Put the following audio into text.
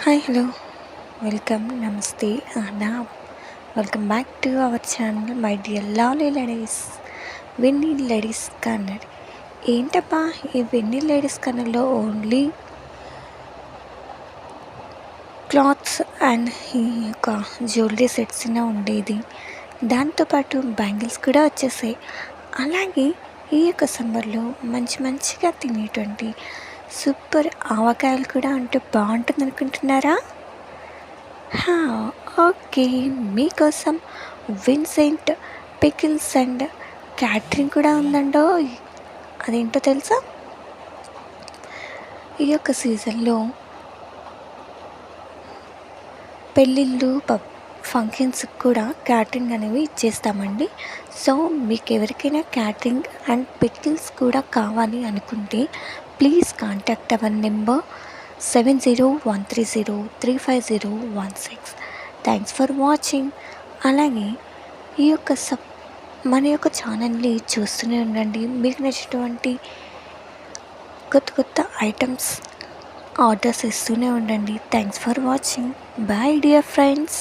Hi hello welcome నమస్తే ఆదాబ్. Welcome back to our channel my dear lovely ladies, Winnie ladies corner. ఏంటబ్బా ఈ విన్నీ లేడీస్ కార్నర్లో ఓన్లీ క్లాత్స్ అండ్ ఈ యొక్క జ్యువెలరీ సెట్స్నే ఉండేది. దాంతోపాటు బ్యాంగిల్స్ కూడా వచ్చేసాయి. అలాగే ఈ యొక్క సమ్మర్లో మంచిగా తినేటువంటి సూపర్ ఆవకాయలు కూడా అంటే బాగుంటుంది అనుకుంటున్నారా? ఓకే, మీకోసం విన్సెంట్ పికిల్స్ అండ్ క్యాటరింగ్ కూడా ఉందండో. అదేంటో తెలుసా? ఈ యొక్క సీజన్లో పెళ్ళిళ్ళు ఫంక్షన్స్కి కూడా క్యాటరింగ్ అనేవి ఇచ్చేస్తామండి. సో మీకు ఎవరికైనా క్యాటరింగ్ అండ్ పికిల్స్ కూడా కావాలి అనుకుంటే please contact our number 7013035016. Thanks for watching. అలాగే ఈ యొక్క మన యొక్క ఛానల్ని చూస్తూనే ఉండండి. మీకు నచ్చినటువంటి కొత్త ఐటమ్స్ ఆర్డర్స్ ఇస్తూనే ఉండండి. Thanks for watching. Bye dear friends.